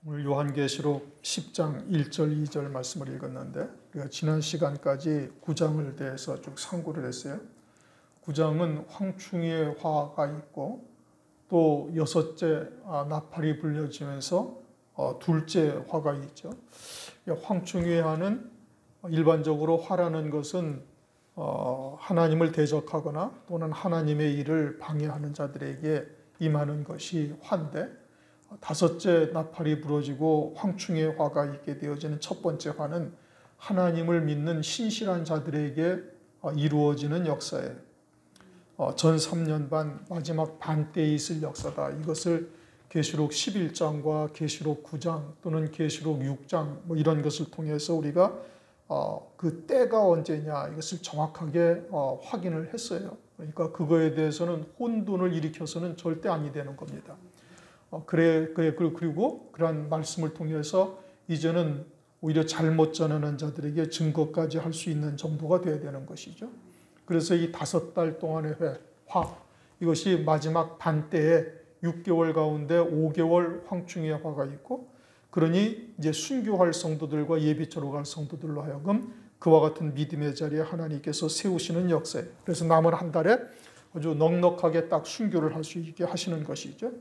오늘 요한계시록 10장 1절 2절 말씀을 읽었는데 우리가 지난 시간까지 9장을 대해서 쭉 상고를 했어요. 9장은 황충이의 화가 있고 또 여섯째 나팔이 불려지면서 둘째 화가 있죠. 황충이의 화는 일반적으로 화라는 것은 하나님을 대적하거나 또는 하나님의 일을 방해하는 자들에게 임하는 것이 화인데, 다섯째 나팔이 부러지고 황충의 화가 있게 되어지는 첫 번째 화는 하나님을 믿는 신실한 자들에게 이루어지는 역사예요. 전 3년 반, 마지막 반 때에 있을 역사다. 이것을 계시록 11장과 계시록 9장 또는 계시록 6장 뭐 이런 것을 통해서 우리가 그 때가 언제냐 이것을 정확하게 확인을 했어요. 그러니까 그거에 대해서는 혼돈을 일으켜서는 절대 아니 되는 겁니다. 그리고 그러한 말씀을 통해서 이제는 오히려 잘못 전하는 자들에게 증거까지 할 수 있는 정도가 되어야 되는 것이죠. 그래서 이 5달 동안의 화, 이것이 마지막 반 때에 6개월 가운데 5개월 황충의 화가 있고, 그러니 이제 순교할 성도들과 예비처로 갈 성도들로 하여금 그와 같은 믿음의 자리에 하나님께서 세우시는 역사예요. 그래서 남은 한 달에 아주 넉넉하게 딱 순교를 할 수 있게 하시는 것이죠.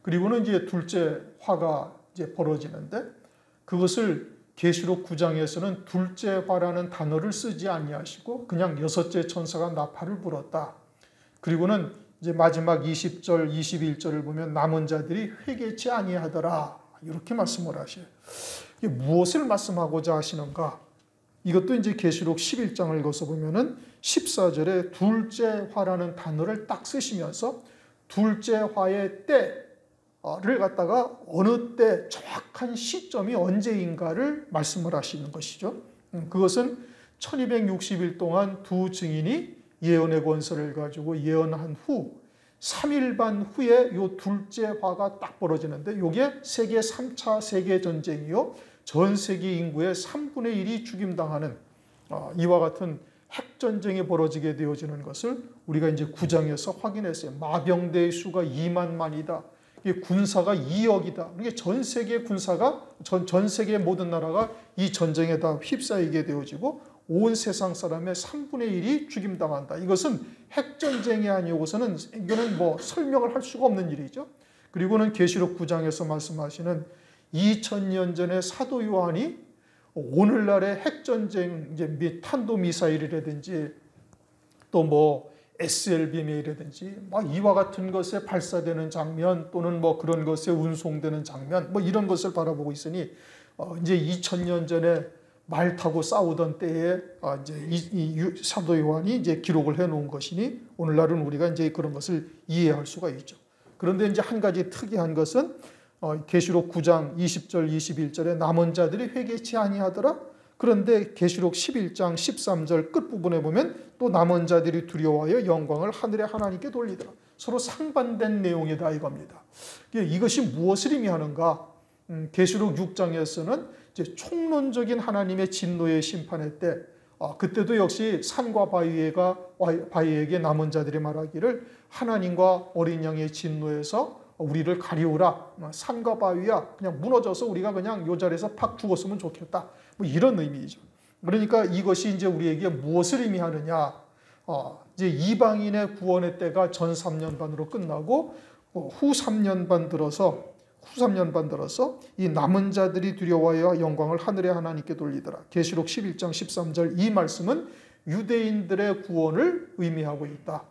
그리고는 이제 둘째 화가 이제 벌어지는데, 그것을 계시록 9장에서는 둘째 화라는 단어를 쓰지 아니하시고 그냥 여섯째 천사가 나팔을 불었다. 그리고는 이제 마지막 20절, 21절을 보면 남은 자들이 회개치 아니하더라. 이렇게 말씀을 하셔요. 이게 무엇을 말씀하고자 하시는가? 이것도 이제 계시록 11장을 읽어서 보면은 14절에 둘째 화라는 단어를 딱 쓰시면서 둘째 화의 때를 갖다가 어느 때 정확한 시점이 언제인가를 말씀을 하시는 것이죠. 그것은 1260일 동안 두 증인이 예언의 권세를 가지고 예언한 후 3일 반 후에 요 둘째 화가 딱 벌어지는데, 이게 세계 3차 세계전쟁이요, 전 세계 인구의 3분의 1이 죽임당하는 이와 같은 핵전쟁이 벌어지게 되어지는 것을 우리가 이제 9장에서 확인했어요. 마병대의 수가 2만만이다. 군사가 2억이다. 이게 전 세계 군사가, 전 세계 모든 나라가 이 전쟁에 다 휩싸이게 되어지고 온 세상 사람의 3분의 1이 죽임당한다. 이것은 핵전쟁이 아니고서는 이거는 뭐 설명을 할 수가 없는 일이죠. 그리고는 계시록 9장에서 말씀하시는 2000년 전에 사도 요한이 오늘날의 핵전쟁, 이제 탄도미사일이라든지 또 뭐 SLBM이라든지 막 이와 같은 것에 발사되는 장면 또는 뭐 그런 것에 운송되는 장면 뭐 이런 것을 바라보고 있으니 이제 2000년 전에 말 타고 싸우던 때에 이제 이 사도 요한이 이제 기록을 해 놓은 것이니 오늘날은 우리가 이제 그런 것을 이해할 수가 있죠. 그런데 이제 한 가지 특이한 것은 계시록 9장 20절 21절에 남은 자들이 회개치 아니하더라. 그런데 계시록 11장 13절 끝부분에 보면 또 남은 자들이 두려워하여 영광을 하늘의 하나님께 돌리더라. 서로 상반된 내용이다 이겁니다. 이것이 무엇을 의미하는가? 계시록 6장에서는 이제 총론적인 하나님의 진노의 심판의 때, 그때도 역시 산과 바위에게 남은 자들이 말하기를 하나님과 어린 양의 진노에서 우리를 가리우라. 산과 바위야 그냥 무너져서 우리가 그냥 이 자리에서 팍 죽었으면 좋겠다. 뭐 이런 의미죠. 그러니까 이것이 이제 우리에게 무엇을 의미하느냐? 이제 이방인의 구원의 때가 전 3년 반으로 끝나고 후 3년 반 들어서 이 남은 자들이 두려워하여 영광을 하늘의 하나님께 돌리더라. 계시록 11장 13절 이 말씀은 유대인들의 구원을 의미하고 있다.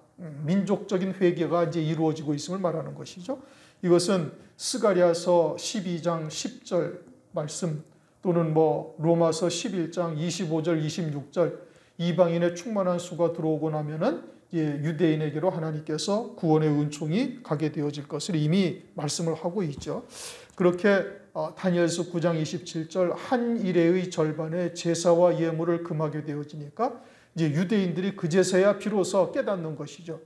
민족적인 회개가 이제 이루어지고 있음을 말하는 것이죠. 이것은 스가랴서 12장 10절 말씀 또는 뭐 로마서 11장 25절 26절 이방인의 충만한 수가 들어오고 나면은 유대인에게로 하나님께서 구원의 은총이 가게 되어질 것을 이미 말씀을 하고 있죠. 그렇게 다니엘서 9장 27절 한 일회의 절반에 제사와 예물을 금하게 되어지니까 이제 유대인들이 그제서야 비로소 깨닫는 것이죠.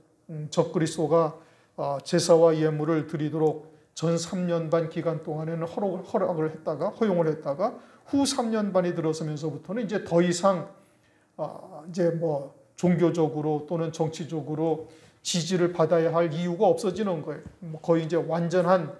적그리스도가 제사와 예물을 드리도록 전 3년 반 기간 동안에는 허용을 했다가 후 3년 반이 들어서면서부터는 이제 더 이상 이제 뭐 종교적으로 또는 정치적으로 지지를 받아야 할 이유가 없어지는 거예요. 거의 이제 완전한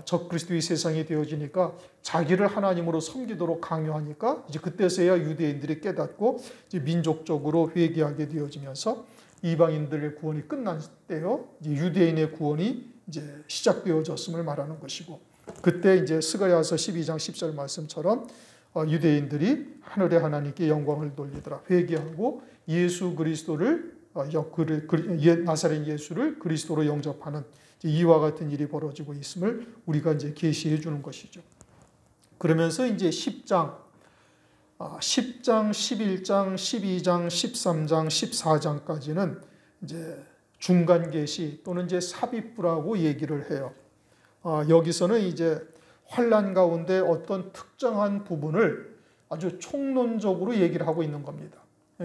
적그리스도의 세상이 되어지니까 자기를 하나님으로 섬기도록 강요하니까 이제 그때서야 유대인들이 깨닫고 이제 민족적으로 회개하게 되어지면서 이방인들의 구원이 끝난 때요, 이제 유대인의 구원이 이제 시작되어졌음을 말하는 것이고, 그때 이제 스가랴서 12장 10절 말씀처럼 유대인들이 하늘의 하나님께 영광을 돌리더라. 회개하고 예수 그리스도를 나사렛 예수를 그리스도로 영접하는 이와 같은 일이 벌어지고 있음을 우리가 이제 계시해 주는 것이죠. 그러면서 이제 10장, 11장, 12장, 13장, 14장까지는 이제 중간 계시 또는 이제 삽입부라고 얘기를 해요. 여기서는 이제 환난 가운데 어떤 특정한 부분을 아주 총론적으로 얘기를 하고 있는 겁니다.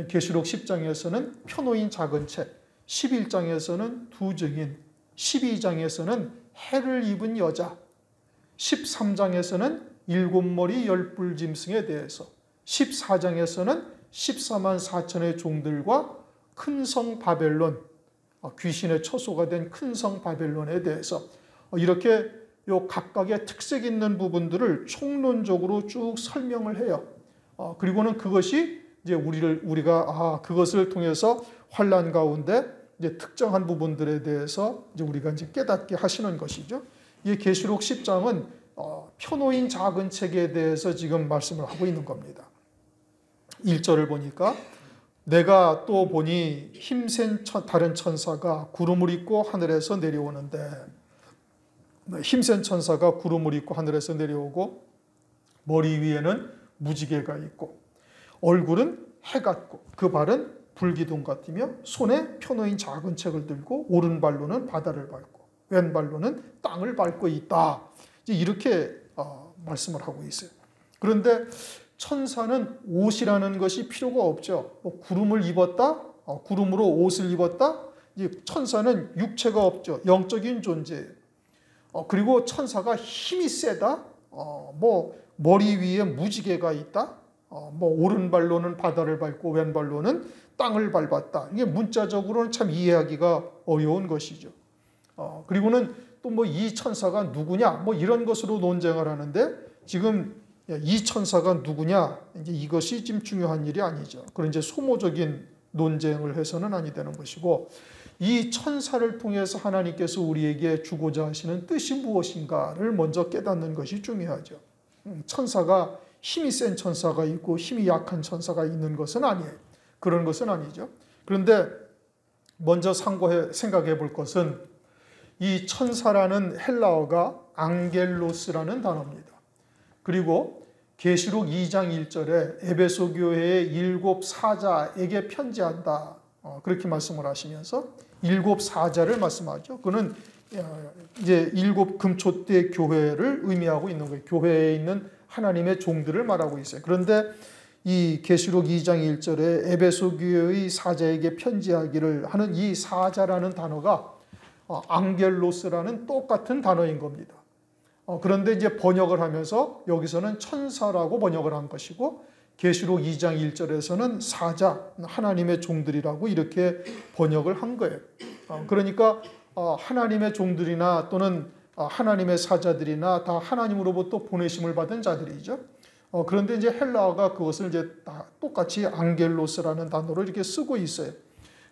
계시록 10장에서는 표노인 작은 책, 11장에서는 두 증인, 12장에서는 해를 입은 여자, 13장에서는 7머리 10뿔 짐승에 대해서, 14장에서는 14만 4천의 종들과 큰 성 바벨론, 귀신의 처소가 된 큰 성 바벨론에 대해서 이렇게 요 각각의 특색 있는 부분들을 총론적으로 쭉 설명을 해요. 그리고는 그것이 이제 우리가 그것을 통해서 환난 가운데 이제 특정한 부분들에 대해서 이제 우리가 이제 깨닫게 하시는 것이죠. 이 계시록 10장은 표노인 작은 책에 대해서 지금 말씀을 하고 있는 겁니다. 1절을 보니까 내가 또 보니 힘센 다른 천사가 구름을 입고 하늘에서 내려오는데, 힘센 천사가 구름을 입고 하늘에서 내려오고 머리 위에는 무지개가 있고 얼굴은 해 같고 그 발은 불기둥 같으며 손에 표노인 작은 책을 들고 오른발로는 바다를 밟고 왼발로는 땅을 밟고 있다. 이렇게 말씀을 하고 있어요. 그런데 천사는 옷이라는 것이 필요가 없죠. 구름을 입었다, 구름으로 옷을 입었다. 천사는 육체가 없죠. 영적인 존재예요. 그리고 천사가 힘이 세다. 머리 위에 무지개가 있다. 오른발로는 바다를 밟고 왼발로는 땅을 밟았다. 이게 문자적으로는 참 이해하기가 어려운 것이죠. 그리고는 또 이 천사가 누구냐, 이런 것으로 논쟁을 하는데 지금 이 천사가 누구냐, 이제 이것이 지금 중요한 일이 아니죠. 그런 이제 소모적인 논쟁을 해서는 아니 되는 것이고, 이 천사를 통해서 하나님께서 우리에게 주고자 하시는 뜻이 무엇인가를 먼저 깨닫는 것이 중요하죠. 천사가 힘이 센 천사가 있고 힘이 약한 천사가 있는 것은 아니에요. 그런 것은 아니죠. 그런데 먼저 생각해 볼 것은 이 천사라는 헬라어가 앙겔로스라는 단어입니다. 그리고 계시록 2장 1절에 에베소 교회의 7 사자에게 편지한다. 그렇게 말씀을 하시면서 7 사자를 말씀하죠. 그는 이제 7 금초대 교회를 의미하고 있는 거예요. 교회에 있는 하나님의 종들을 말하고 있어요. 그런데 이 계시록 2장 1절에 에베소 교회의 사자에게 편지하기를 하는 이 사자라는 단어가 앙겔로스라는 똑같은 단어인 겁니다. 그런데 이제 번역을 하면서 여기서는 천사라고 번역을 한 것이고 계시록 2장 1절에서는 사자, 하나님의 종들이라고 이렇게 번역을 한 거예요. 그러니까 하나님의 종들이나 또는 하나님의 사자들이나 다 하나님으로부터 보내심을 받은 자들이죠. 그런데 이제 헬라어가 그것을 이제 다 똑같이 앙겔로스라는 단어로 이렇게 쓰고 있어요.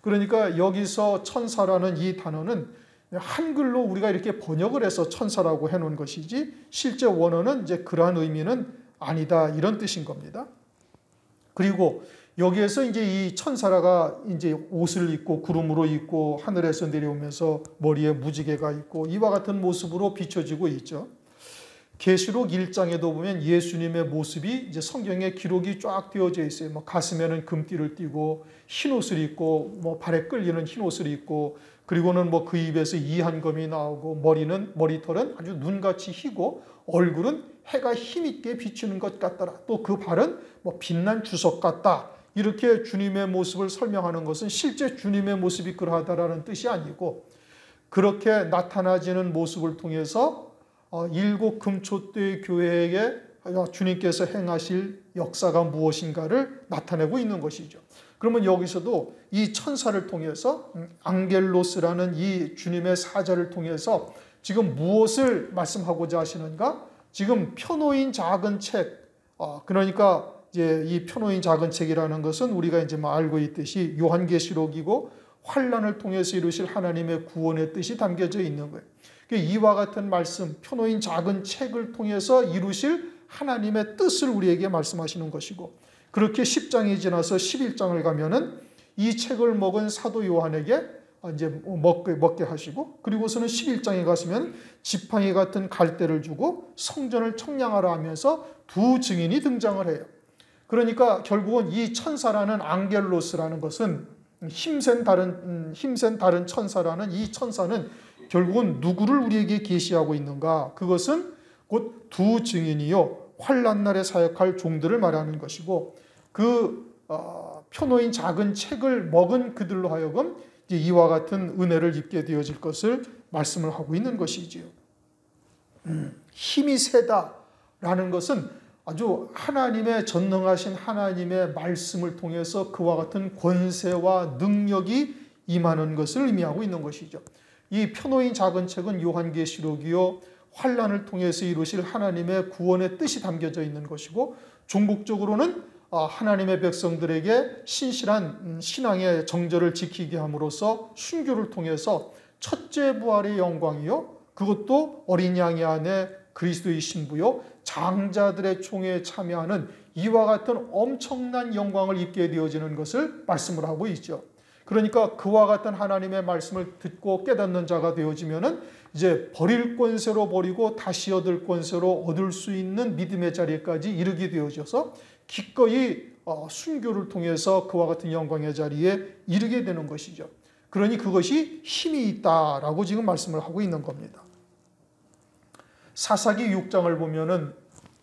그러니까 여기서 천사라는 이 단어는 한글로 우리가 이렇게 번역을 해서 천사라고 해놓은 것이지 실제 원어는 이제 그러한 의미는 아니다, 이런 뜻인 겁니다. 그리고 여기에서 이제 이 천사라가 이제 옷을 입고 구름으로 입고 하늘에서 내려오면서 머리에 무지개가 있고 이와 같은 모습으로 비춰지고 있죠. 계시록 1장에도 보면 예수님의 모습이 이제 성경에 기록이 쫙 되어져 있어요. 가슴에는 금띠를 띠고 흰 옷을 입고 발에 끌리는 흰 옷을 입고, 그리고는 그 입에서 이한검이 나오고 머리털은 아주 눈같이 희고 얼굴은 해가 힘있게 비추는 것 같더라. 또 그 발은 빛난 주석 같다. 이렇게 주님의 모습을 설명하는 것은 실제 주님의 모습이 그러하다라는 뜻이 아니고, 그렇게 나타나지는 모습을 통해서 7 금초대 교회에게 주님께서 행하실 역사가 무엇인가를 나타내고 있는 것이죠. 그러면 여기서도 이 천사를 통해서 앙겔로스라는 이 주님의 사자를 통해서 지금 무엇을 말씀하고자 하시는가? 지금 펴놓인 작은 책, 그러니까 이제 이 펴놓인 작은 책이라는 것은 우리가 이제 알고 있듯이 요한계시록이고 환란을 통해서 이루실 하나님의 구원의 뜻이 담겨져 있는 거예요. 이와 같은 말씀, 펴놓인 작은 책을 통해서 이루실 하나님의 뜻을 우리에게 말씀하시는 것이고, 그렇게 10장이 지나서 11장을 가면은 이 책을 먹은 사도 요한에게 이제 먹게 하시고, 그리고서는 11장에 갔으면 지팡이 같은 갈대를 주고 성전을 청량하라 하면서 두 증인이 등장을 해요. 그러니까 결국은 이 천사라는 앙겔로스라는 것은 힘센 다른 천사라는 이 천사는 결국은 누구를 우리에게 계시하고 있는가? 그것은 곧 두 증인이요 환난 날에 사역할 종들을 말하는 것이고, 그 펴놓인 작은 책을 먹은 그들로 하여금 이와 같은 은혜를 입게 되어질 것을 말씀을 하고 있는 것이지요. 힘이 세다라는 것은 아주 하나님의 전능하신 하나님의 말씀을 통해서 그와 같은 권세와 능력이 임하는 것을 의미하고 있는 것이죠. 이 펴놓인 작은 책은 요한계시록이요 환난을 통해서 이루실 하나님의 구원의 뜻이 담겨져 있는 것이고, 궁극적으로는 하나님의 백성들에게 신실한 신앙의 정절을 지키게 함으로써 순교를 통해서 첫째 부활의 영광이요 그것도 어린 양의 안에 그리스도의 신부요 장자들의 총회에 참여하는 이와 같은 엄청난 영광을 입게 되어지는 것을 말씀을 하고 있죠. 그러니까 그와 같은 하나님의 말씀을 듣고 깨닫는 자가 되어지면은 이제 버릴 권세로 버리고 다시 얻을 권세로 얻을 수 있는 믿음의 자리까지 이르게 되어져서 기꺼이 순교를 통해서 그와 같은 영광의 자리에 이르게 되는 것이죠. 그러니 그것이 힘이 있다라고 지금 말씀을 하고 있는 겁니다. 사사기 6장을 보면은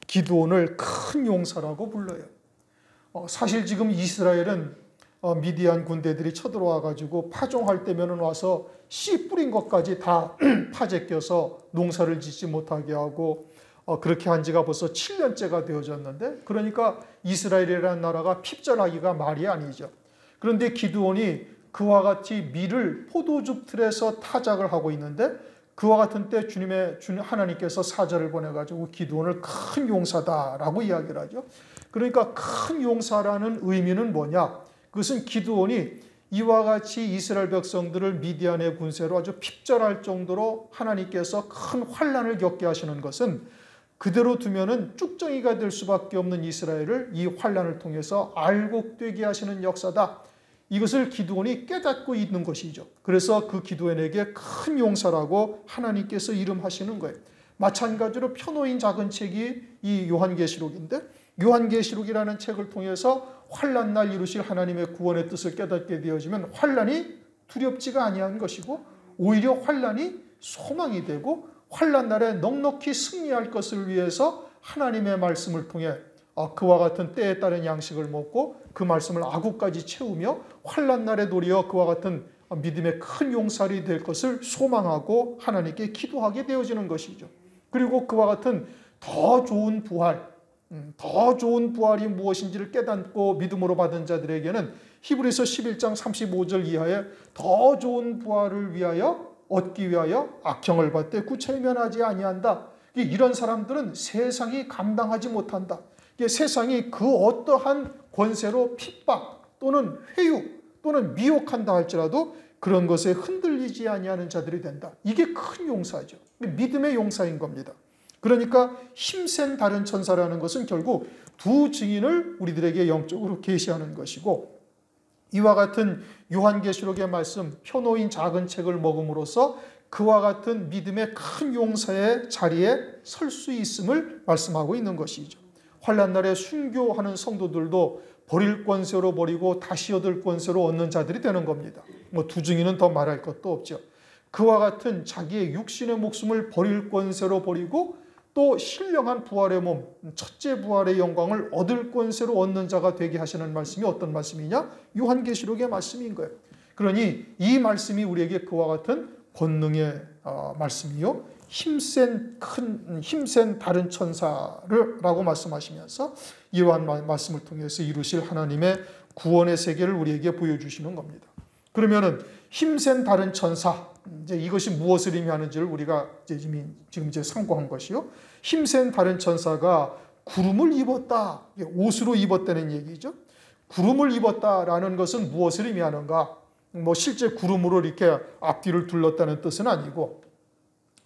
기드온을 큰 용사라고 불러요. 사실 지금 이스라엘은 미디안 군대들이 쳐들어와 가지고 파종할 때면은 와서 씨 뿌린 것까지 다 파재 껴서 농사를 짓지 못하게 하고 그렇게 한 지가 벌써 7년째가 되어졌는데, 그러니까 이스라엘이라는 나라가 핍절하기가 말이 아니죠. 그런데 기드온이 그와 같이 밀을 포도즙 틀에서 타작을 하고 있는데, 그와 같은 때 하나님께서 사자를 보내가지고 기드온을 큰 용사다라고 이야기를 하죠. 그러니까 큰 용사라는 의미는 뭐냐? 그것은 기드온이 이와 같이 이스라엘 백성들을 미디안의 군세로 아주 핍절할 정도로 하나님께서 큰 환난을 겪게 하시는 것은 그대로 두면은 쭉정이가 될 수밖에 없는 이스라엘을 이 환난을 통해서 알곡되게 하시는 역사다. 이것을 기드온이 깨닫고 있는 것이죠. 그래서 그 기드온에게 큰 용사라고 하나님께서 이름하시는 거예요. 마찬가지로 펴놓인 작은 책이 이 요한계시록인데, 요한계시록이라는 책을 통해서 환난 날 이루실 하나님의 구원의 뜻을 깨닫게 되어지면 환난이 두렵지가 아니한 것이고, 오히려 환난이 소망이 되고 환난 날에 넉넉히 승리할 것을 위해서 하나님의 말씀을 통해 그와 같은 때에 따른 양식을 먹고 그 말씀을 아구까지 채우며 환난 날에 도리어 그와 같은 믿음의 큰 용살이 될 것을 소망하고 하나님께 기도하게 되어지는 것이죠. 그리고 그와 같은 더 좋은 부활이 무엇인지를 깨닫고 믿음으로 받은 자들에게는 히브리서 11장 35절 이하에 더 좋은 부활을 위하여 얻기 위하여 악형을 받되 구차히 면하지 아니한다. 이런 사람들은 세상이 감당하지 못한다. 세상이 그 어떠한 권세로 핍박 또는 회유 또는 미혹한다 할지라도 그런 것에 흔들리지 아니하는 자들이 된다. 이게 큰 용사죠. 믿음의 용사인 겁니다. 그러니까 힘센 다른 천사라는 것은 결국 두 증인을 우리들에게 영적으로 계시하는 것이고, 이와 같은 요한계시록의 말씀, 펴놓인 작은 책을 먹음으로써 그와 같은 믿음의 큰 용사의 자리에 설 수 있음을 말씀하고 있는 것이죠. 환난 날에 순교하는 성도들도 버릴 권세로 버리고 다시 얻을 권세로 얻는 자들이 되는 겁니다. 두 증인은 더 말할 것도 없죠. 그와 같은 자기의 육신의 목숨을 버릴 권세로 버리고 또 신령한 부활의 몸, 첫째 부활의 영광을 얻을 권세로 얻는 자가 되게 하시는 말씀이 어떤 말씀이냐? 요한계시록의 말씀인 거예요. 그러니 이 말씀이 우리에게 그와 같은 권능의 말씀이요, 힘센 다른 천사라고 말씀하시면서 이러한 말씀을 통해서 이루실 하나님의 구원의 세계를 우리에게 보여주시는 겁니다. 그러면은 힘센 다른 천사, 이제 이것이 무엇을 의미하는지를 우리가 지금 상고한 것이요. 힘센 다른 천사가 구름을 입었다. 옷으로 입었다는 얘기죠. 구름을 입었다라는 것은 무엇을 의미하는가? 뭐 실제 구름으로 이렇게 앞뒤를 둘렀다는 뜻은 아니고,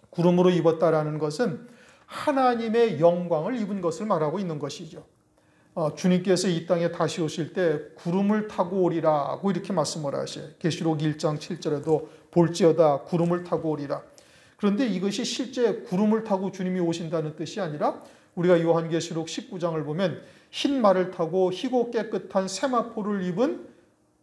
구름으로 입었다라는 것은 하나님의 영광을 입은 것을 말하고 있는 것이죠. 주님께서 이 땅에 다시 오실 때 구름을 타고 오리라고 이렇게 말씀을 하셔요. 계시록 1장 7절에도 볼지어다 구름을 타고 오리라. 그런데 이것이 실제 구름을 타고 주님이 오신다는 뜻이 아니라, 우리가 요한계시록 19장을 보면 흰 말을 타고 희고 깨끗한 세마포를 입은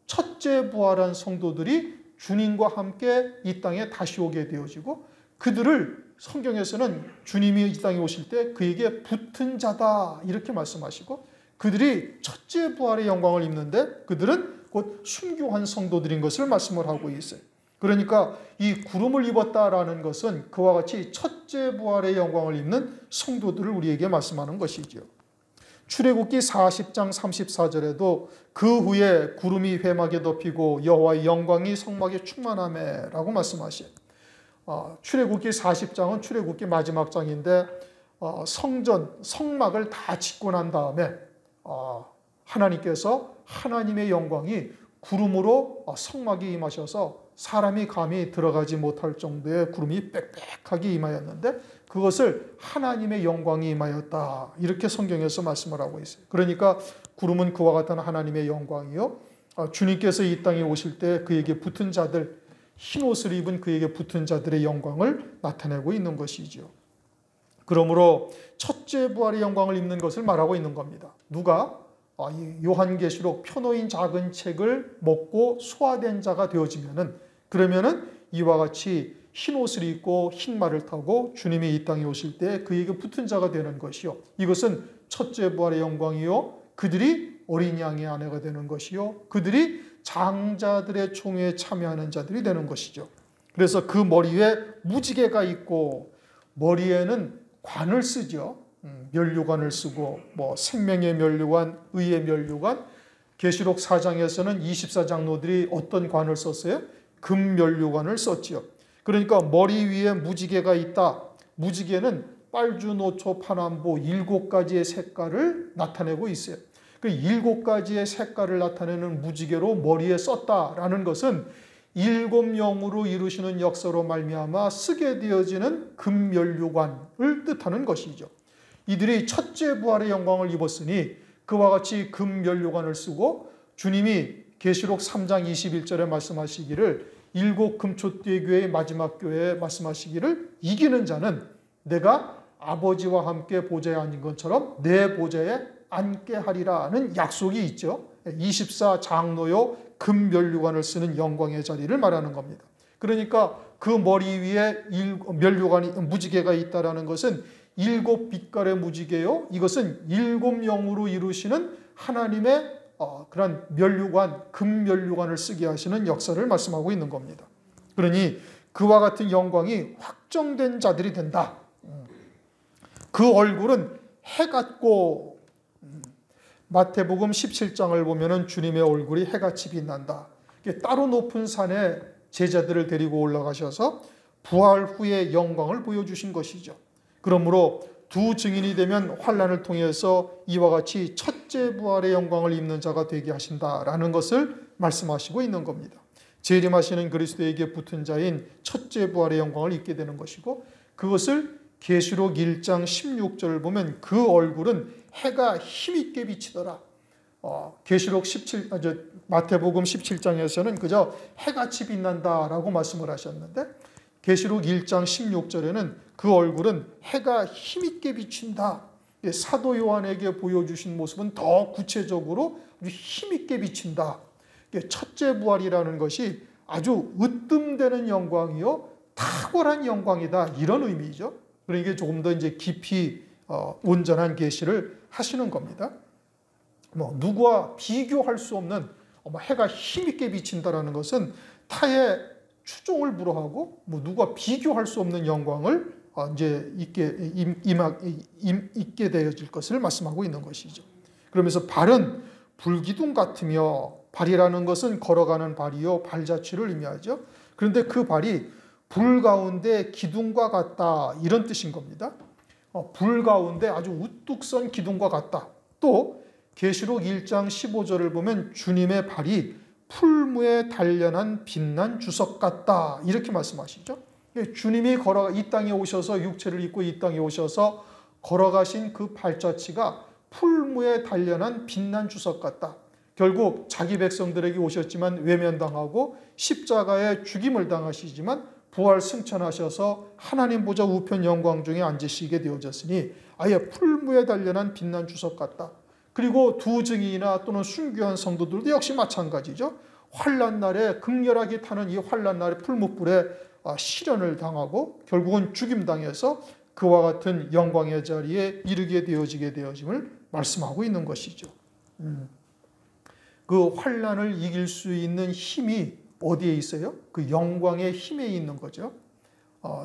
첫째 부활한 성도들이 주님과 함께 이 땅에 다시 오게 되어지고, 그들을 성경에서는 주님이 이 땅에 오실 때 그에게 붙은 자다 이렇게 말씀하시고, 그들이 첫째 부활의 영광을 입는데 그들은 곧 순교한 성도들인 것을 말씀을 하고 있어요. 그러니까 이 구름을 입었다라는 것은 그와 같이 첫째 부활의 영광을 입는 성도들을 우리에게 말씀하는 것이지요. 출애굽기 40장 34절에도 그 후에 구름이 회막에 덮이고 여호와의 영광이 성막에 충만하매라고 말씀하셔요. 출애굽기 40장은 출애굽기 마지막 장인데, 성막을 다 짓고 난 다음에 하나님께서 하나님의 영광이 구름으로 성막에 임하셔서 사람이 감히 들어가지 못할 정도의 구름이 빽빽하게 임하였는데, 그것을 하나님의 영광이 임하였다 이렇게 성경에서 말씀을 하고 있어요. 그러니까 구름은 그와 같은 하나님의 영광이요, 주님께서 이 땅에 오실 때 그에게 붙은 자들, 흰옷을 입은 그에게 붙은 자들의 영광을 나타내고 있는 것이죠. 그러므로 첫째 부활의 영광을 입는 것을 말하고 있는 겁니다. 누가? 요한계시록 표노인 작은 책을 먹고 소화된 자가 되어지면은, 그러면은 이와 같이 흰 옷을 입고 흰 말을 타고 주님이 이 땅에 오실 때 그에게 붙은 자가 되는 것이요. 이것은 첫째 부활의 영광이요. 그들이 어린 양의 아내가 되는 것이요. 그들이 장자들의 총회에 참여하는 자들이 되는 것이죠. 그래서 그 머리 위에 무지개가 있고, 머리에는 관을 쓰죠. 면류관을 쓰고, 뭐 생명의 면류관, 의의 면류관. 계시록 4장에서는 24장로들이 어떤 관을 썼어요? 금 면류관을 썼지요. 그러니까 머리 위에 무지개가 있다. 무지개는 빨주, 노초, 파남보 7가지의 색깔을 나타내고 있어요. 그 7가지의 색깔을 나타내는 무지개로 머리에 썼다라는 것은 7영으로 이루시는 역사로 말미암아 쓰게 되어지는 금면류관을 뜻하는 것이죠. 이들이 첫째 부활의 영광을 입었으니 그와 같이 금면류관을 쓰고, 주님이 계시록 3장 21절에 말씀하시기를, 7 금초대 교회의 마지막 교회에 말씀하시기를, 이기는 자는 내가 아버지와 함께 보좌에 앉은 것처럼 내 보좌에 앉게 하리라는 약속이 있죠. 24장로요 금면류관을 쓰는 영광의 자리를 말하는 겁니다. 그러니까 그 머리 위에 면류관이, 무지개가 있다라는 것은 7빛깔의 무지개요. 이것은 7영으로 이루시는 하나님의 그런 면류관, 금면류관을 쓰게 하시는 역사를 말씀하고 있는 겁니다. 그러니 그와 같은 영광이 확정된 자들이 된다. 그 얼굴은 해 같고, 마태복음 17장을 보면은 주님의 얼굴이 해같이 빛난다. 따로 높은 산에 제자들을 데리고 올라가셔서 부활 후의 영광을 보여주신 것이죠. 그러므로 두 증인이 되면 환난을 통해서 이와 같이 첫째 부활의 영광을 입는 자가 되게 하신다라는 것을 말씀하시고 있는 겁니다. 재림하시는 그리스도에게 붙은 자인 첫째 부활의 영광을 입게 되는 것이고, 그것을 계시록 1장 16절을 보면 그 얼굴은 해가 힘있게 비치더라. 마태복음 17장에서는 그저 해같이 빛난다라고 말씀을 하셨는데, 계시록 1장 16절에는 그 얼굴은 해가 힘있게 비친다. 사도 요한에게 보여주신 모습은 더 구체적으로 아주 힘있게 비친다. 첫째 부활이라는 것이 아주 으뜸되는 영광이요, 탁월한 영광이다, 이런 의미죠. 그러니까 조금 더 이제 깊이 온전한 계시를 하시는 겁니다. 누구와 비교할 수 없는, 해가 힘있게 비친다라는 것은 타의 추종을 불허하고 누구와 비교할 수 없는 영광을 이제 있게 되어질 것을 말씀하고 있는 것이죠. 그러면서 발은 불기둥 같으며, 발이라는 것은 걸어가는 발이요 발자취를 의미하죠. 그런데 그 발이 불 가운데 기둥과 같다, 이런 뜻인 겁니다. 불 가운데 아주 우뚝 선 기둥과 같다. 또 계시록 1장 15절을 보면 주님의 발이 풀무에 단련한 빛난 주석 같다, 이렇게 말씀하시죠. 주님이 이 땅에 오셔서 육체를 입고 이 땅에 오셔서 걸어가신 그 발자취가 풀무에 단련한 빛난 주석 같다. 결국 자기 백성들에게 오셨지만 외면당하고 십자가에 죽임을 당하시지만 부활 승천하셔서 하나님 보좌 우편 영광 중에 앉으시게 되어졌으니 아예 풀무에 단련한 빛난 주석 같다. 그리고 두 증인이나 또는 순교한 성도들도 역시 마찬가지죠. 환난 날에 극렬하게 타는 이 환난 날에 풀무불에 시련을 당하고 결국은 죽임당해서 그와 같은 영광의 자리에 이르게 되어짐을 말씀하고 있는 것이죠. 그 환난을 이길 수 있는 힘이 어디에 있어요? 그 영광의 힘에 있는 거죠.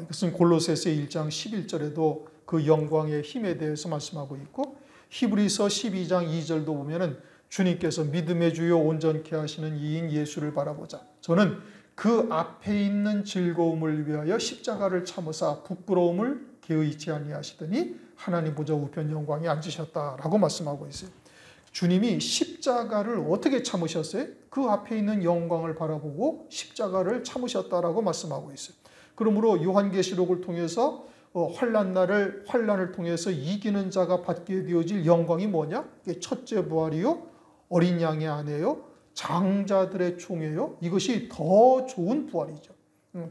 이것은 골로새서 1장 11절에도 그 영광의 힘에 대해서 말씀하고 있고, 히브리서 12장 2절도 보면은 주님께서 믿음의 주요 온전케 하시는 이인 예수를 바라보자. 저는 그 앞에 있는 즐거움을 위하여 십자가를 참으사 부끄러움을 개의치 아니하시더니 하나님 보좌 우편 영광에 앉으셨다라고 말씀하고 있어요. 주님이 십자가를 어떻게 참으셨어요? 그 앞에 있는 영광을 바라보고 십자가를 참으셨다라고 말씀하고 있어요. 그러므로 요한계시록을 통해서 환난을 통해서 이기는 자가 받게 되어질 영광이 뭐냐? 첫째 부활이요, 어린 양의 아내요, 장자들의 총회요. 이것이 더 좋은 부활이죠.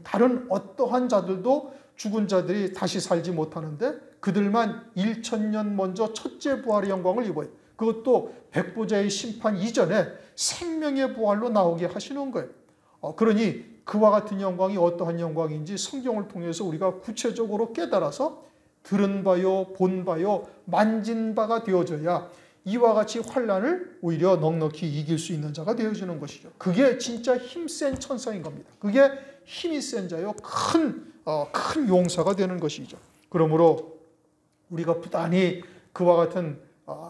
다른 어떠한 자들도 죽은 자들이 다시 살지 못하는데 그들만 1000년 먼저 첫째 부활의 영광을 입어요. 그것도 백보자의 심판 이전에 생명의 부활로 나오게 하시는 거예요. 그러니 그와 같은 영광이 어떠한 영광인지 성경을 통해서 우리가 구체적으로 깨달아서 들은 바요, 본 바요, 만진 바가 되어져야 이와 같이 환난을 오히려 넉넉히 이길 수 있는 자가 되어지는 것이죠. 그게 진짜 힘센 천사인 겁니다. 그게 힘이 센 자요, 큰 용사가 되는 것이죠. 그러므로 우리가 부단히 그와 같은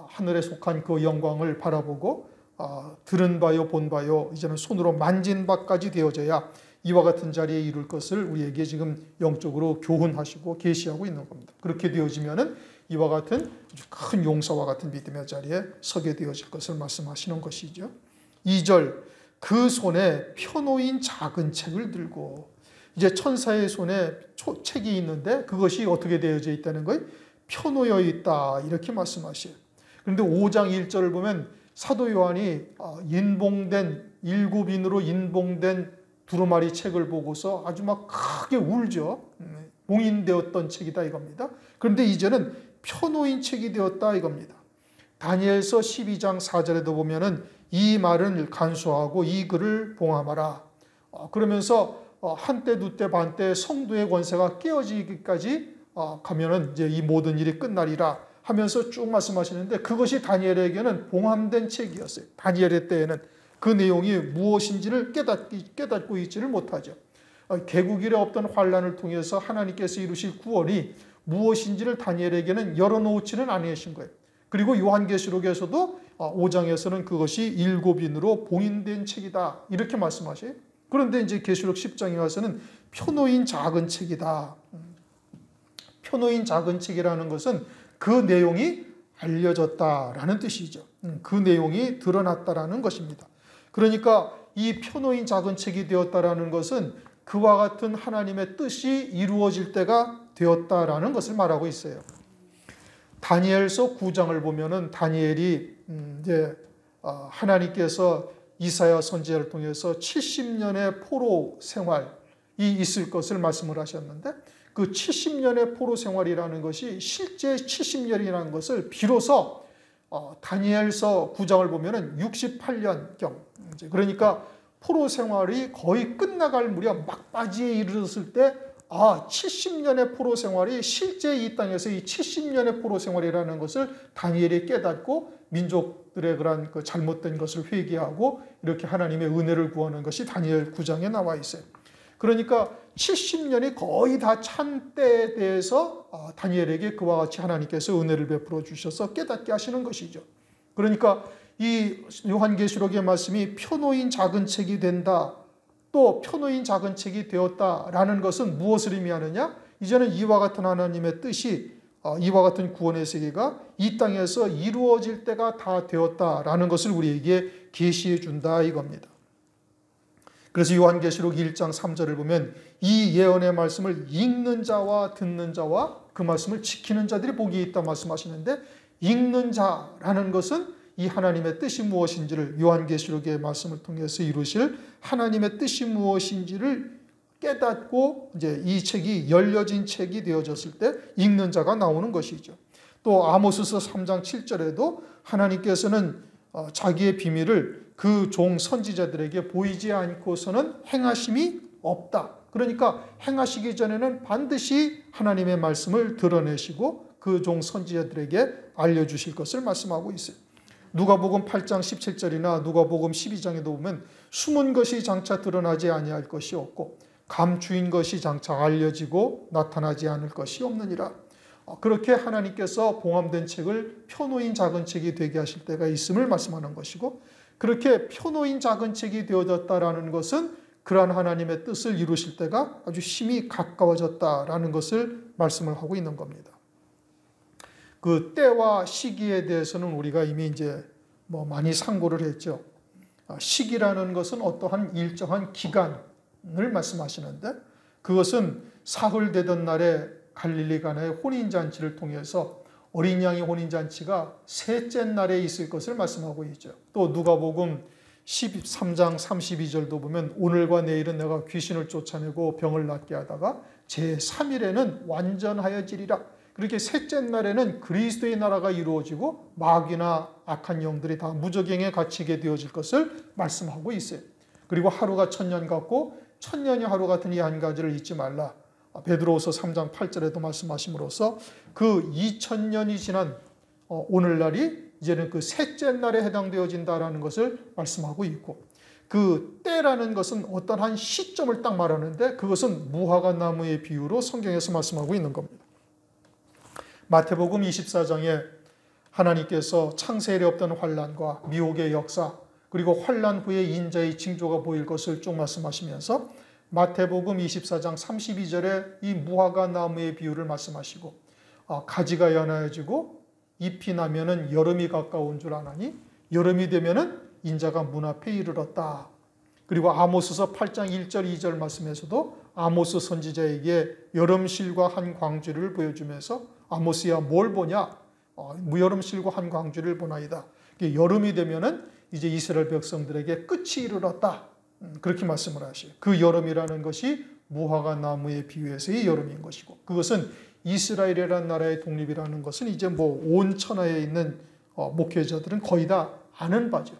하늘에 속한 그 영광을 바라보고 들은 바요, 본 바요, 이제는 손으로 만진 바까지 되어져야 이와 같은 자리에 이룰 것을 우리에게 지금 영적으로 교훈하시고 계시하고 있는 겁니다. 그렇게 되어지면은 이와 같은 큰 용사와 같은 믿음의 자리에 서게 되어질 것을 말씀하시는 것이죠. 2절, 그 손에 펴놓인 작은 책을 들고, 이제 천사의 손에 책이 있는데 그것이 어떻게 되어져 있다는 거예요? 펴놓여 있다, 이렇게 말씀하셔요. 그런데 5장 1절을 보면 사도 요한이 일곱인으로 인봉된 두루마리 책을 보고서 아주 막 크게 울죠. 봉인되었던 책이다 이겁니다. 그런데 이제는 펴놓인 책이 되었다 이겁니다. 다니엘서 12장 4절에도 보면은 이 말은 간수하고 이 글을 봉함하라. 그러면서 한때 두때 반때 성도의 권세가 깨어지기까지 가면은 이제 이 모든 일이 끝나리라 하면서 쭉 말씀하시는데, 그것이 다니엘에게는 봉함된 책이었어요. 다니엘의 때에는 그 내용이 무엇인지를 깨닫고 있지를 못하죠. 개국 이래 없던 환난을 통해서 하나님께서 이루실 구원이 무엇인지를 다니엘에게는 열어놓지는 않으신 거예요. 그리고 요한계시록에서도 5장에서는 그것이 7인으로 봉인된 책이다 이렇게 말씀하셔요. 그런데 이제 계시록 10장에 와서는 펴놓인 작은 책이다. 펴놓인 작은 책이라는 것은 그 내용이 알려졌다라는 뜻이죠. 그 내용이 드러났다라는 것입니다. 그러니까 이 펴놓인 작은 책이 되었다라는 것은 그와 같은 하나님의 뜻이 이루어질 때가 되었다라는 것을 말하고 있어요. 다니엘서 9장을 보면은 다니엘이 이제 하나님께서 이사야 선지자를 통해서 70년의 포로 생활이 있을 것을 말씀을 하셨는데, 그 70년의 포로 생활이라는 것이 실제 70년이라는 것을 비로소 다니엘서 9장을 보면은 68년경, 그러니까 포로 생활이 거의 끝나갈 무렵 막바지에 이르렀을 때 70년의 포로 생활이 실제 이 땅에서 이 70년의 포로 생활이라는 것을 다니엘이 깨닫고 민족들의 그런 그 잘못된 것을 회개하고 이렇게 하나님의 은혜를 구하는 것이 다니엘 9장에 나와 있어요. 그러니까 70년이 거의 다 찬 때에 대해서 다니엘에게 그와 같이 하나님께서 은혜를 베풀어 주셔서 깨닫게 하시는 것이죠. 그러니까 이 요한계시록의 말씀이 표노인 작은 책이 된다, 또 표노인 작은 책이 되었다라는 것은 무엇을 의미하느냐? 이제는 이와 같은 하나님의 뜻이, 이와 같은 구원의 세계가 이 땅에서 이루어질 때가 다 되었다라는 것을 우리에게 계시해 준다 이겁니다. 그래서 요한계시록 1장 3절을 보면 이 예언의 말씀을 읽는 자와 듣는 자와 그 말씀을 지키는 자들이 복이 있다 말씀하시는데, 읽는 자라는 것은 이 하나님의 뜻이 무엇인지를, 요한계시록의 말씀을 통해서 이루실 하나님의 뜻이 무엇인지를 깨닫고 이제 이 책이 열려진 책이 되어졌을 때 읽는 자가 나오는 것이죠. 또 아모스서 3장 7절에도 하나님께서는 자기의 비밀을 그 종 선지자들에게 보이지 않고서는 행하심이 없다. 그러니까 행하시기 전에는 반드시 하나님의 말씀을 드러내시고 그 종 선지자들에게 알려주실 것을 말씀하고 있어요. 누가복음 8장 17절이나 누가복음 12장에도 보면 숨은 것이 장차 드러나지 아니할 것이 없고 감추인 것이 장차 알려지고 나타나지 않을 것이 없느니라. 그렇게 하나님께서 봉함된 책을 표노인 작은 책이 되게 하실 때가 있음을 말씀하는 것이고, 그렇게 표노인 작은 책이 되어졌다라는 것은 그러한 하나님의 뜻을 이루실 때가 아주 심히 가까워졌다라는 것을 말씀을 하고 있는 겁니다. 그 때와 시기에 대해서는 우리가 이미 이제 많이 상고를 했죠. 시기라는 것은 어떠한 일정한 기간을 말씀하시는데, 그것은 사흘 되던 날에 갈릴리 가나의 혼인잔치를 통해서 어린 양의 혼인잔치가 셋째 날에 있을 것을 말씀하고 있죠. 또 누가복음 13장 32절도 보면 오늘과 내일은 내가 귀신을 쫓아내고 병을 낫게 하다가 제3일에는 완전하여지리라. 그렇게 셋째 날에는 그리스도의 나라가 이루어지고 마귀나 악한 영들이 다 무저갱에 갇히게 되어질 것을 말씀하고 있어요. 그리고 하루가 천년 같고 천년이 하루 같은 이 한 가지를 잊지 말라. 베드로후서 3장 8절에도 말씀하심으로써 그 2000년이 지난 오늘날이 이제는 그 셋째 날에 해당되어진다라는 것을 말씀하고 있고, 그 때라는 것은 어떤 한 시점을 딱 말하는데 그것은 무화과 나무의 비유로 성경에서 말씀하고 있는 겁니다. 마태복음 24장에 하나님께서 창세 이래 없던 환난과 미혹의 역사, 그리고 환난 후에 인자의 징조가 보일 것을 쭉 말씀하시면서 마태복음 24장 32절에 이 무화과 나무의 비유를 말씀하시고, 가지가 연하여지고 잎이 나면은 여름이 가까운 줄 아나니 여름이 되면은 인자가 문 앞에 이르렀다. 그리고 아모스서 8장 1절 2절 말씀에서도 아모스 선지자에게 여름실과 한 광주를 보여주면서 아모스야 뭘 보냐? 무여름실과 한 광주를 보나이다. 여름이 되면은 이제 이스라엘 백성들에게 끝이 이르렀다. 그렇게 말씀을 하셔요. 그 여름이라는 것이 무화과 나무의 비유에서의 여름인 것이고, 그것은 이스라엘이라는 나라의 독립이라는 것은 이제 온 천하에 있는 목회자들은 거의 다 아는 바죠.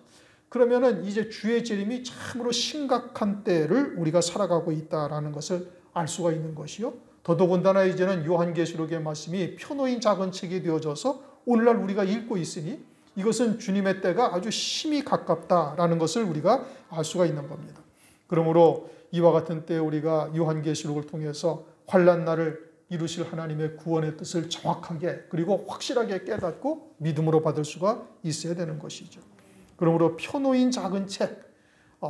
그러면은 이제 주의 재림이 참으로 심각한 때를 우리가 살아가고 있다라는 것을 알 수가 있는 것이요. 더더군다나 이제는 요한계시록의 말씀이 표노인 작은 책이 되어져서 오늘날 우리가 읽고 있으니 이것은 주님의 때가 아주 심히 가깝다라는 것을 우리가 알 수가 있는 겁니다. 그러므로 이와 같은 때에 우리가 요한계시록을 통해서 환난 날을 이루실 하나님의 구원의 뜻을 정확하게 그리고 확실하게 깨닫고 믿음으로 받을 수가 있어야 되는 것이죠. 그러므로 표노인 작은 책,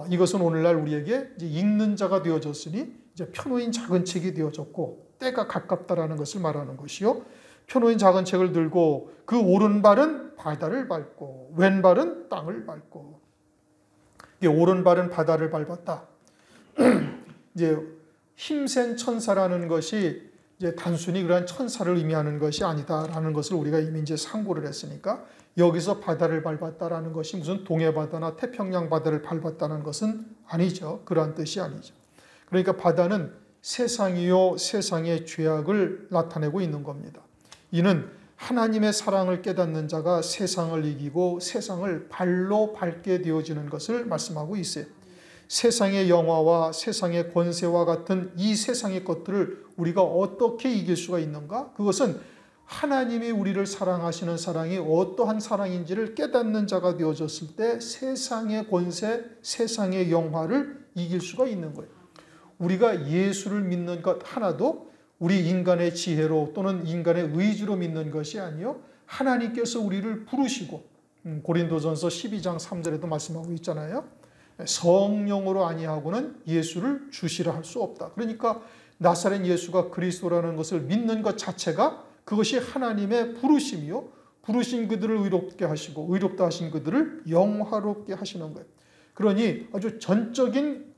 이것은 오늘날 우리에게 이제 읽는 자가 되어졌으니 이제 표노인 작은 책이 되어졌고 때가 가깝다라는 것을 말하는 것이요. 표노인 작은 책을 들고 그 오른발은 바다를 밟고 왼발은 땅을 밟고, 오른발은 바다를 밟았다. 이제 힘센 천사라는 것이 이제 단순히 그러한 천사를 의미하는 것이 아니다라는 것을 우리가 이미 이제 상고를 했으니까, 여기서 바다를 밟았다라는 것이 무슨 동해 바다나 태평양 바다를 밟았다는 것은 아니죠. 그러한 뜻이 아니죠. 그러니까 바다는 세상이요 세상의 죄악을 나타내고 있는 겁니다. 이는 하나님의 사랑을 깨닫는 자가 세상을 이기고 세상을 발로 밟게 되어지는 것을 말씀하고 있어요. 세상의 영화와 세상의 권세와 같은 이 세상의 것들을 우리가 어떻게 이길 수가 있는가? 그것은 하나님이 우리를 사랑하시는 사랑이 어떠한 사랑인지를 깨닫는 자가 되어졌을 때 세상의 권세, 세상의 영화를 이길 수가 있는 거예요. 우리가 예수를 믿는 것 하나도 우리 인간의 지혜로 또는 인간의 의지로 믿는 것이 아니요, 하나님께서 우리를 부르시고 고린도전서 12장 3절에도 말씀하고 있잖아요. 성령으로 아니하고는 예수를 주시라 할 수 없다. 그러니까 나사렛 예수가 그리스도라는 것을 믿는 것 자체가 그것이 하나님의 부르심이요, 부르신 그들을 의롭게 하시고 의롭다 하신 그들을 영화롭게 하시는 거예요. 그러니 아주 전적인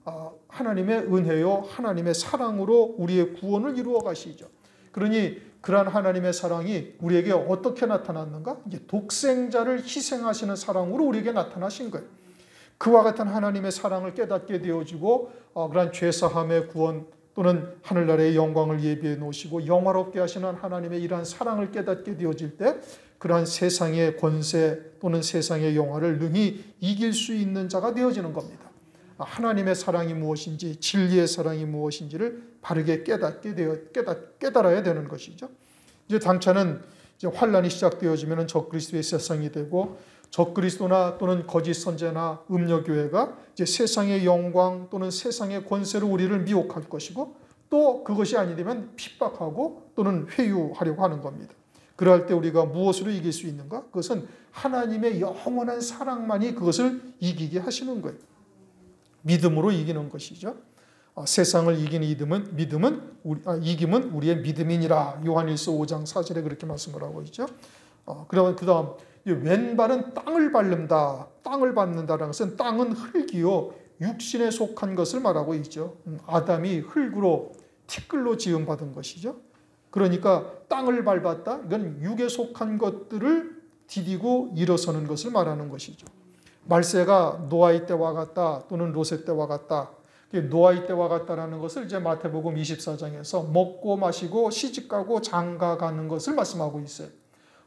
하나님의 은혜요, 하나님의 사랑으로 우리의 구원을 이루어 가시죠. 그러니 그러한 하나님의 사랑이 우리에게 어떻게 나타났는가? 이제 독생자를 희생하시는 사랑으로 우리에게 나타나신 거예요. 그와 같은 하나님의 사랑을 깨닫게 되어지고 그러한 죄사함의 구원 또는 하늘나라의 영광을 예비해 놓으시고 영화롭게 하시는 하나님의 이러한 사랑을 깨닫게 되어질 때 그러한 세상의 권세 또는 세상의 영화를 능히 이길 수 있는 자가 되어지는 겁니다. 하나님의 사랑이 무엇인지, 진리의 사랑이 무엇인지를 바르게 깨달아야 되는 것이죠. 이제 당차는 이제 환란이 시작되어지면 적그리스도의 세상이 되고 적그리스도나 또는 거짓 선제나 음녀교회가 이제 세상의 영광 또는 세상의 권세로 우리를 미혹할 것이고 또 그것이 아니되면 핍박하고 또는 회유하려고 하는 겁니다. 그럴 때 우리가 무엇으로 이길 수 있는가? 그것은 하나님의 영원한 사랑만이 그것을 이기게 하시는 거예요. 믿음으로 이기는 것이죠. 세상을 이기는 이김은 우리의 믿음이니라. 요한일서 5장 4절에 그렇게 말씀을 하고 있죠. 그러면 그 다음 왼발은 땅을 밟는다. 땅을 밟는다라는 것은 땅은 흙이요 육신에 속한 것을 말하고 있죠. 아담이 흙으로 티끌로 지음받은 것이죠. 그러니까 땅을 밟았다. 이건 육에 속한 것들을 디디고 일어서는 것을 말하는 것이죠. 말세가 노아의 때와 같다 또는 롯의 때와 같다. 노아의 때와 같다라는 것을 이제 마태복음 24장에서 먹고 마시고 시집가고 장가가는 것을 말씀하고 있어요.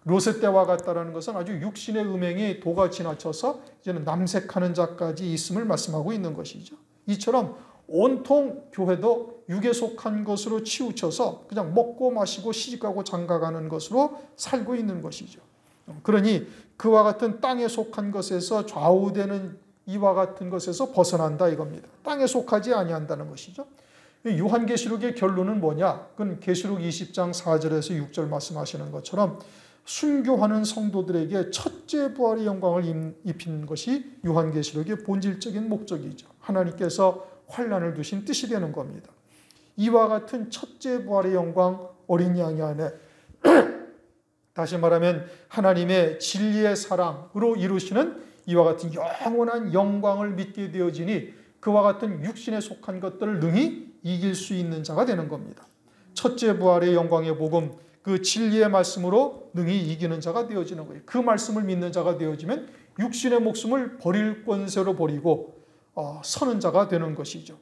롯의 때와 같다라는 것은 아주 육신의 음행이 도가 지나쳐서 이제는 남색하는 자까지 있음을 말씀하고 있는 것이죠. 이처럼 온통 교회도 육에 속한 것으로 치우쳐서 그냥 먹고 마시고 시집가고 장가가는 것으로 살고 있는 것이죠. 그러니 그와 같은 땅에 속한 것에서 좌우되는 이와 같은 것에서 벗어난다 이겁니다. 땅에 속하지 아니한다는 것이죠. 요한계시록의 결론은 뭐냐? 그건 계시록 20장 4절에서 6절 말씀하시는 것처럼 순교하는 성도들에게 첫째 부활의 영광을 입힌 것이 요한계시록의 본질적인 목적이죠. 하나님께서 환란을 두신 뜻이 되는 겁니다. 이와 같은 첫째 부활의 영광 어린 양이 안에 다시 말하면 하나님의 진리의 사랑으로 이루시는 이와 같은 영원한 영광을 믿게 되어지니 그와 같은 육신에 속한 것들을 능히 이길 수 있는 자가 되는 겁니다. 첫째 부활의 영광의 복음, 그 진리의 말씀으로 능히 이기는 자가 되어지는 거예요. 그 말씀을 믿는 자가 되어지면 육신의 목숨을 버릴 권세로 버리고 서는 자가 되는 것이죠.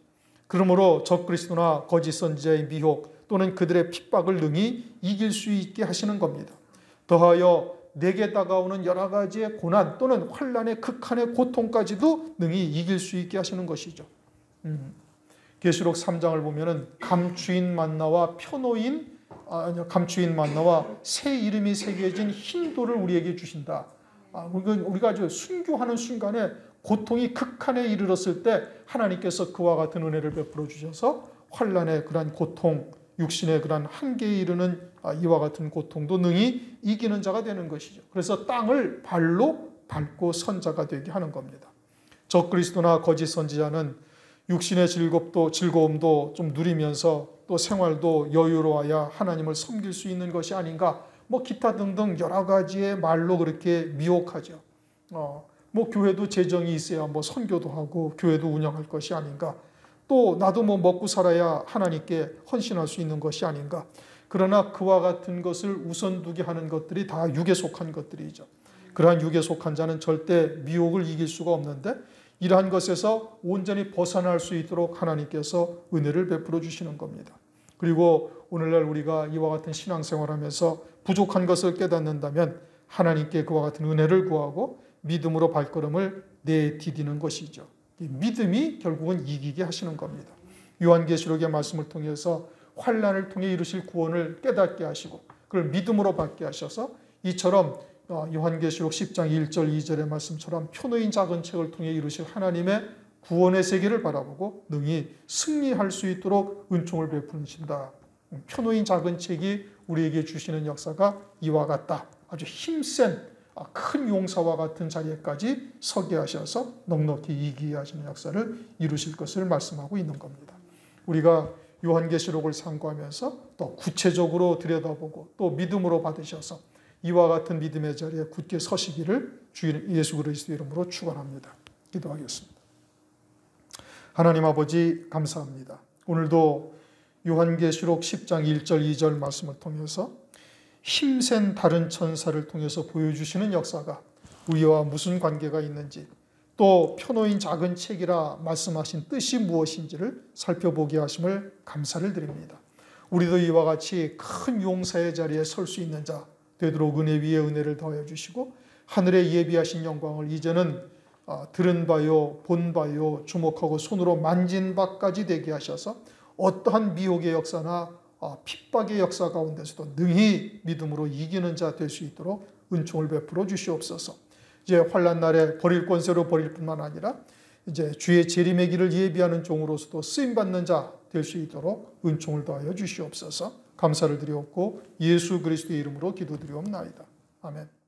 그러므로 적그리스도나 거짓 선지자의 미혹 또는 그들의 핍박을 능히 이길 수 있게 하시는 겁니다. 더하여 내게 다가오는 여러 가지의 고난 또는 환난의 극한의 고통까지도 능히 이길 수 있게 하시는 것이죠. 계시록 3장을 보면은 감추인 만나와 감추인 만나와 새 이름이 새겨진 흰 돌을 우리에게 주신다. 우리가 아주 순교하는 순간에 고통이 극한에 이르렀을 때 하나님께서 그와 같은 은혜를 베풀어 주셔서 환난의 그러한 고통, 육신의 그러한 한계에 이르는 이와 같은 고통도 능히 이기는 자가 되는 것이죠. 그래서 땅을 발로 밟고 선 자가 되게 하는 겁니다. 적그리스도나 거짓 선지자는 육신의 즐거움도 좀 누리면서 또 생활도 여유로워야 하나님을 섬길 수 있는 것이 아닌가, 기타 등등 여러 가지의 말로 그렇게 미혹하죠. 교회도 재정이 있어야 선교도 하고 교회도 운영할 것이 아닌가, 또 나도 먹고 살아야 하나님께 헌신할 수 있는 것이 아닌가. 그러나 그와 같은 것을 우선 두게 하는 것들이 다 육에 속한 것들이죠. 그러한 육에 속한 자는 절대 미혹을 이길 수가 없는데 이러한 것에서 온전히 벗어날 수 있도록 하나님께서 은혜를 베풀어 주시는 겁니다. 그리고 오늘날 우리가 이와 같은 신앙생활하면서 부족한 것을 깨닫는다면 하나님께 그와 같은 은혜를 구하고 믿음으로 발걸음을 내디디는 것이죠. 이 믿음이 결국은 이기게 하시는 겁니다. 요한계시록의 말씀을 통해서 환난을 통해 이루실 구원을 깨닫게 하시고 그걸 믿음으로 받게 하셔서 이처럼 요한계시록 10장 1절 2절의 말씀처럼 표노인 작은 책을 통해 이루실 하나님의 구원의 세계를 바라보고 능히 승리할 수 있도록 은총을 베푸신다. 표노인 작은 책이 우리에게 주시는 역사가 이와 같다. 아주 힘센 큰 용사와 같은 자리에까지 서게 하셔서 넉넉히 이기게 하시는 역사를 이루실 것을 말씀하고 있는 겁니다. 우리가 요한계시록을 상고하면서 또 구체적으로 들여다보고 또 믿음으로 받으셔서 이와 같은 믿음의 자리에 굳게 서시기를 주 예수 그리스도 이름으로 축원합니다. 기도하겠습니다. 하나님 아버지 감사합니다. 오늘도 요한계시록 10장 1절 2절 말씀을 통해서 힘센 다른 천사를 통해서 보여주시는 역사가 우리와 무슨 관계가 있는지, 또 펴놓인 작은 책이라 말씀하신 뜻이 무엇인지를 살펴보게 하심을 감사를 드립니다. 우리도 이와 같이 큰 용사의 자리에 설 수 있는 자 되도록 은혜 위에 은혜를 더해 주시고, 하늘에 예비하신 영광을 이제는 들은 바요 본 바요 주목하고 손으로 만진 바까지 되게 하셔서 어떠한 미혹의 역사나 핍박의 역사 가운데서도 능히 믿음으로 이기는 자 될 수 있도록 은총을 베풀어 주시옵소서. 이제 환난 날에 버릴 권세로 버릴 뿐만 아니라 이제 주의 재림의 길을 예비하는 종으로서도 쓰임 받는 자 될 수 있도록 은총을 더하여 주시옵소서. 감사를 드리옵고 예수 그리스도의 이름으로 기도드리옵나이다. 아멘.